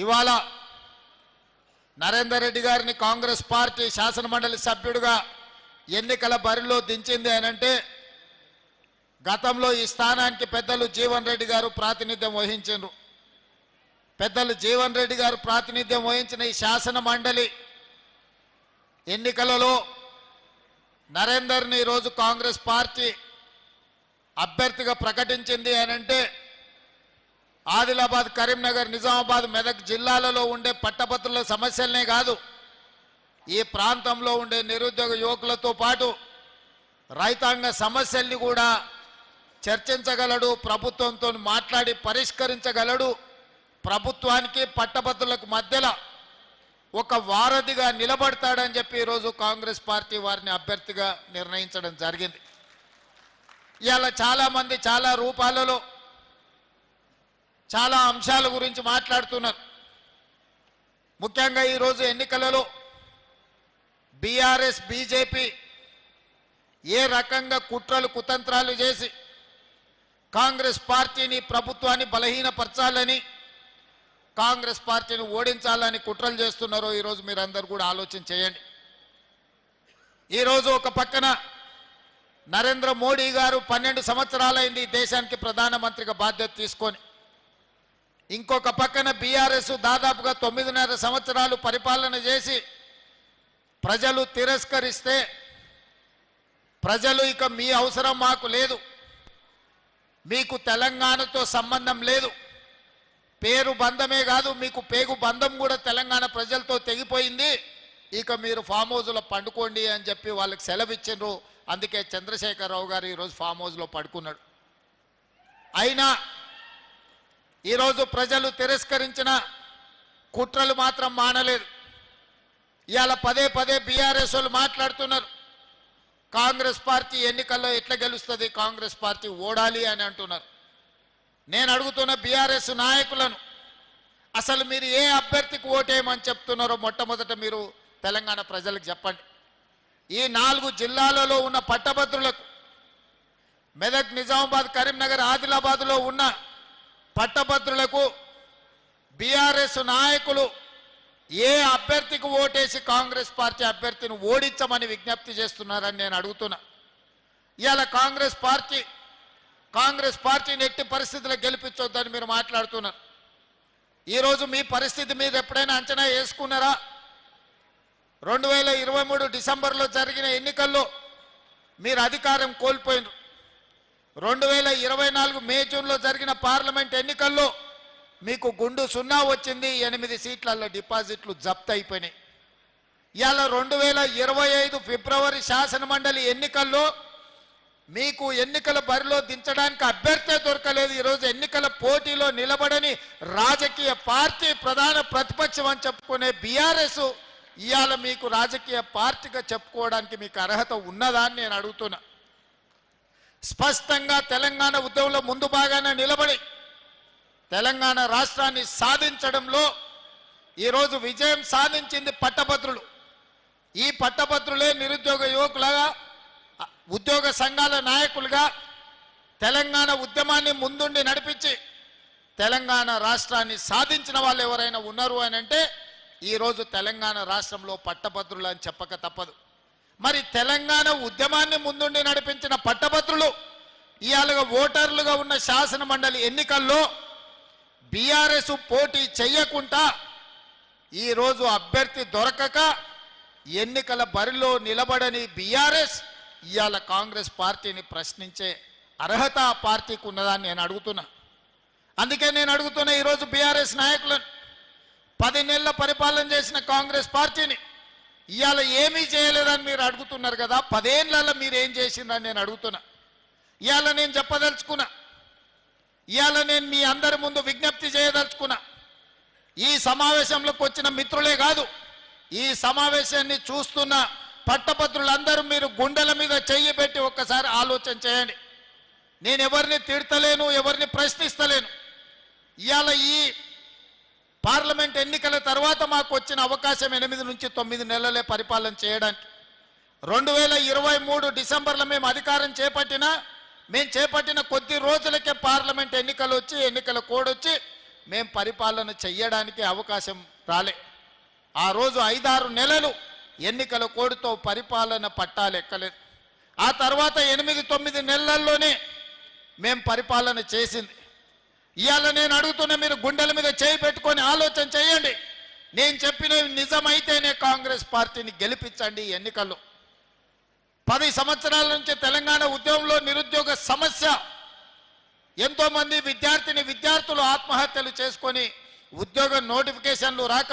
ఇవాళ నరేందర్ రెడ్డి గారిని కాంగ్రెస్ పార్టీ శాసనమండలి సభ్యుడిగా ఎన్నికల బరిలో దించింది అనంటే గతంలో ఈ స్థానానికి పెద్దలు జీవన్ రెడ్డి గారు ప్రాతినిధ్యం వహించారు. పెద్దలు జీవన్ రెడ్డి గారు ప్రాతినిధ్యం వహించిన ఈ శాసన మండలి ఎన్నికలలో నరేందర్ని ఈరోజు కాంగ్రెస్ పార్టీ అభ్యర్థిగా ప్రకటించింది అనంటే ఆదిలాబాద్, కరీంనగర్, నిజామాబాద్, మెదక్ జిల్లాలలో ఉండే పట్టభద్రుల సమస్యలనే కాదు, ఈ ప్రాంతంలో ఉండే నిరుద్యోగ యువకులతో పాటు రైతాంగ సమస్యల్ని కూడా చర్చించగలడు, ప్రభుత్వంతో మాట్లాడి పరిష్కరించగలడు, ప్రభుత్వానికి పట్టభద్రులకు మధ్యలో ఒక వారధిగా నిలబడతాడని చెప్పి ఈరోజు కాంగ్రెస్ పార్టీ వారిని అభ్యర్థిగా నిర్ణయించడం జరిగింది. ఇవాళ చాలామంది చాలా రూపాలలో చాలా అంశాల గురించి మాట్లాడుతున్నారు. ముఖ్యంగా ఈరోజు ఎన్నికలలో బీఆర్ఎస్, బీజేపీ ఏ రకంగా కుట్రలు కుతంత్రాలు చేసి కాంగ్రెస్ పార్టీని, ప్రభుత్వాన్ని బలహీనపరచాలని, కాంగ్రెస్ పార్టీని ఓడించాలని కుట్రలు చేస్తున్నారో ఈరోజు మీరందరూ కూడా ఆలోచన చేయండి. ఈరోజు ఒక పక్కన నరేంద్ర మోడీ గారు 12 సంవత్సరాలైంది ఈ దేశానికి ప్రధానమంత్రిగా బాధ్యత తీసుకొని, ఇంకొక పక్కన బీఆర్ఎస్ దాదాపుగా 9.5 సంవత్సరాలు పరిపాలన చేసి ప్రజలు తిరస్కరిస్తే, ప్రజలు ఇక మీ అవసరం మాకు లేదు, మీకు తెలంగాణతో సంబంధం లేదు, పేరు బంధమే కాదు మీకు పేగు బంధం కూడా తెలంగాణ ప్రజలతో తెగిపోయింది, ఇక మీరు ఫామ్ హౌస్లో పండుకోండి అని చెప్పి వాళ్ళకి సెలవు ఇచ్చిండ్రు. అందుకే చంద్రశేఖరరావు గారు ఈరోజు ఫామ్ హౌస్లో పడుకున్నాడు. అయినా ఈరోజు ప్రజలు తిరస్కరించిన కుట్రలు మాత్రం మానలేదు. ఇవాళ పదే పదే బీఆర్ఎస్ వాళ్ళు మాట్లాడుతున్నారు, కాంగ్రెస్ పార్టీ ఎన్నికల్లో ఎట్లా గెలుస్తుంది, కాంగ్రెస్ పార్టీ ఓడాలి అని అంటున్నారు. నేను అడుగుతున్న బీఆర్ఎస్ నాయకులను, అసలు మీరు ఏ అభ్యర్థికి ఓటేయమని చెప్తున్నారో మొట్టమొదట మీరు తెలంగాణ ప్రజలకు చెప్పండి. ఈ 4 జిల్లాలలో ఉన్న పట్టభద్రులకు, మెదక్, నిజామాబాద్, కరీంనగర్, ఆదిలాబాద్లో ఉన్న పట్టభద్రులకు బీఆర్ఎస్ నాయకులు ఏ అభ్యర్థికి ఓటేసి కాంగ్రెస్ పార్టీ అభ్యర్థిని ఓడించమని విజ్ఞప్తి చేస్తున్నారని నేను అడుగుతున్నా. ఇవాళ కాంగ్రెస్ పార్టీని ఎట్టి పరిస్థితుల్లో గెలిపించొద్దని మీరు మాట్లాడుతున్నారు. ఈరోజు మీ పరిస్థితి మీరు ఎప్పుడైనా అంచనా వేసుకున్నారా? 2023 డిసెంబర్లో జరిగిన ఎన్నికల్లో మీరు అధికారం కోల్పోయినారు. 2024 మే, జూన్లో జరిగిన పార్లమెంట్ ఎన్నికల్లో మీకు గుండు 0 వచ్చింది, 8 సీట్లలో డిపాజిట్లు జప్తు అయిపోయినాయి. ఇవాళ 2025 ఫిబ్రవరి శాసనమండలి ఎన్నికల్లో మీకు ఎన్నికల బరిలో దించడానికి అభ్యర్థే దొరకలేదు. ఈరోజు ఎన్నికల పోటీలో నిలబడని రాజకీయ పార్టీ ప్రధాన ప్రతిపక్షం అని చెప్పుకునే బీఆర్ఎస్ ఇవాళ మీకు రాజకీయ పార్టీగా చెప్పుకోవడానికి మీకు అర్హత ఉన్నదా అని నేను అడుగుతున్నా. స్పష్టంగా తెలంగాణ ఉద్యమంలో ముందు భాగాన నిలబడి తెలంగాణ రాష్ట్రాన్ని సాధించడంలో ఈరోజు విజయం సాధించింది పట్టభద్రులు. ఈ పట్టభద్రులే నిరుద్యోగ యువకులుగా, ఉద్యోగ సంఘాల నాయకులుగా తెలంగాణ ఉద్యమాన్ని ముందుండి నడిపించి తెలంగాణ రాష్ట్రాన్ని సాధించిన వాళ్ళు ఎవరైనా ఉన్నారు అని అంటే ఈరోజు తెలంగాణ రాష్ట్రంలో పట్టభద్రులు అని చెప్పక తప్పదు. మరి తెలంగాణ ఉద్యమాన్ని ముందుండి నడిపించిన పట్టభద్రులు ఇవాళ ఓటర్లుగా ఉన్న శాసన మండలి ఎన్నికల్లో బీఆర్ఎస్ పోటీ చెయ్యకుండా ఈరోజు అభ్యర్థి దొరకక ఎన్నికల బరిలో నిలబడని బీఆర్ఎస్ ఇవాళ కాంగ్రెస్ పార్టీని ప్రశ్నించే అర్హత ఆ పార్టీకి ఉన్నదాన్ని నేను అడుగుతున్నా. అందుకే నేను అడుగుతున్నా ఈరోజు బీఆర్ఎస్ నాయకులను, 10 నెలల పరిపాలన చేసిన కాంగ్రెస్ పార్టీని ఇవాళ ఏమీ చేయలేదని మీరు అడుగుతున్నారు కదా, 10 ఏళ్లలో మీరు ఏం చేసిందని నేను అడుగుతున్నా. ఇవాళ నేను చెప్పదలుచుకున్నా, ఇవాళ నేను మీ అందరి ముందు విజ్ఞప్తి చేయదలుచుకున్నా. ఈ సమావేశంలోకి వచ్చిన మిత్రులే కాదు, ఈ సమావేశాన్ని చూస్తున్న పట్టభద్రులందరూ మీరు గుండెల మీద చెయ్యి పెట్టి ఒక్కసారి ఆలోచన చేయండి. నేను ఎవరిని తిడతలేను, ఎవరిని ప్రశ్నిస్తలేను. ఇవాళ ఈ పార్లమెంట్ ఎన్నికల తర్వాత మాకు వచ్చిన అవకాశం 8 నుంచి 9 నెలలే పరిపాలన చేయడానికి. 2023 డిసెంబర్లో మేము అధికారం చేపట్టిన కొద్ది రోజులకే పార్లమెంట్ ఎన్నికలు వచ్చి, ఎన్నికల కోడ్ వచ్చి మేము పరిపాలన చెయ్యడానికి అవకాశం రాలే. ఆ రోజు 5-6 నెలలు ఎన్నికల కోడ్తో పరిపాలన పట్టాలెక్కలేదు. ఆ తర్వాత 8-9 నెలల్లోనే మేము పరిపాలన చేసింది. ఇవాళ నేను అడుగుతున్న, మీరు గుండెల మీద చేయి పెట్టుకొని ఆలోచన చేయండి. నేను చెప్పినవి నిజమైతేనే కాంగ్రెస్ పార్టీని గెలిపించండి ఎన్నికల్లో. 10 సంవత్సరాల నుంచి తెలంగాణ ఉద్యమంలో నిరుద్యోగ సమస్య, ఎంతోమంది విద్యార్థులు ఆత్మహత్యలు చేసుకొని ఉద్యోగ నోటిఫికేషన్లు రాక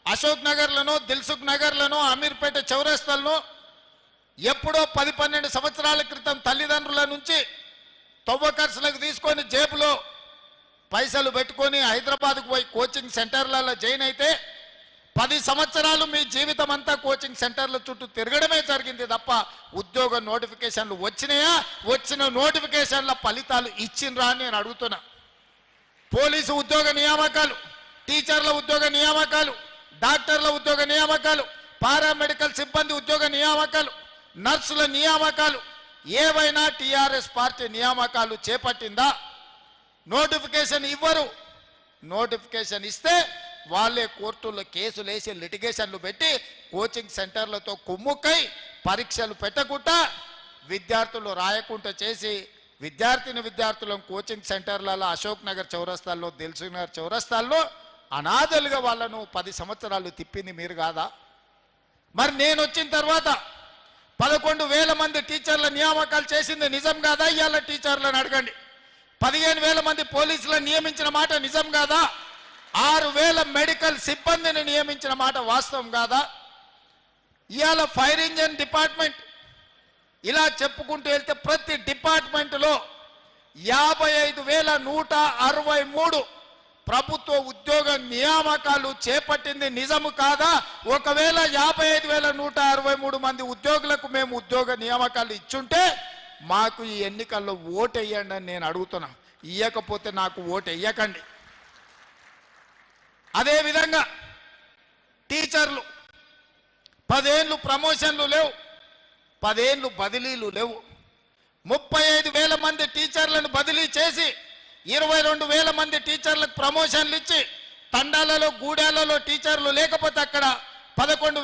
అశోక్ నగర్లను, దిల్సుఖ్ నగర్లను, అమీర్పేట చౌరస్తాలను ఎప్పుడో 10-12 సంవత్సరాల క్రితం తల్లిదండ్రుల నుంచి తవ్వకర్సులకు తీసుకొని జేబులో పైసలు పెట్టుకొని హైదరాబాద్కు పోయి కోచింగ్ సెంటర్లలో జాయిన్ అయితే 10 సంవత్సరాలు మీ జీవితం అంతా కోచింగ్ సెంటర్ల చుట్టూ తిరగడమే జరిగింది తప్ప ఉద్యోగ నోటిఫికేషన్లు వచ్చినాయా? వచ్చిన నోటిఫికేషన్ల ఫలితాలు ఇచ్చిండ్రా అని నేను అడుగుతున్నా. పోలీసు ఉద్యోగ నియామకాలు, టీచర్ల ఉద్యోగ నియామకాలు, డాక్టర్ల ఉద్యోగ నియామకాలు, పారామెడికల్ సిబ్బంది ఉద్యోగ నియామకాలు, నర్సుల నియామకాలు ఏవైనా టీఆర్ఎస్ పార్టీ నియామకాలు చేపట్టిందా? నోటిఫికేషన్ ఇవ్వరు. నోటిఫికేషన్ ఇస్తే వాళ్ళే కోర్టుల్లో కేసులు వేసి లిటిగేషన్లు పెట్టి కోచింగ్ సెంటర్లతో కుమ్ముక్కై పరీక్షలు పెట్టకుండా విద్యార్థులు రాయకుండా చేసి విద్యార్థులను కోచింగ్ సెంటర్లలో అశోక్ నగర్ చౌరస్తాల్లో, దిల్సుఖ్ నగర్ చౌరస్తాల్లో అనాథలుగా వాళ్ళను 10 సంవత్సరాలు తిప్పింది మీరు కాదా? మరి నేను వచ్చిన తర్వాత 11,000 మంది టీచర్ల నియామకాలు చేసింది నిజం కాదా? ఇవాళ టీచర్లను అడగండి. 15,000 మంది పోలీసులను నియమించిన మాట నిజం కాదా? 6,000 మెడికల్ సిబ్బందిని నియమించిన మాట వాస్తవం కాదా? ఇవాళ ఫైర్ ఇంజన్ డిపార్ట్మెంట్ ఇలా చెప్పుకుంటూ వెళ్తే ప్రతి డిపార్ట్మెంట్లో 55,163 ప్రభుత్వ ఉద్యోగ నియామకాలు చేపట్టింది నిజము కాదా? ఒకవేళ 55,163 మంది ఉద్యోగులకు మేము ఉద్యోగ నియామకాలు ఇచ్చుంటే మాకు ఈ ఎన్నికల్లో ఓటు వేయండి అని నేను అడుగుతున్నా. ఇయ్యకపోతే నాకు ఓటు వేయకండి. అదేవిధంగా టీచర్లు 10 ఏళ్ళు ప్రమోషన్లు లేవు, 10 ఏళ్ళు బదిలీలు లేవు. 35,000 మంది టీచర్లను బదిలీ చేసి 22,000 మంది టీచర్లకు ప్రమోషన్లు ఇచ్చి తండాలలో, గూడాలలో టీచర్లు లేకపోతే అక్కడ 11,000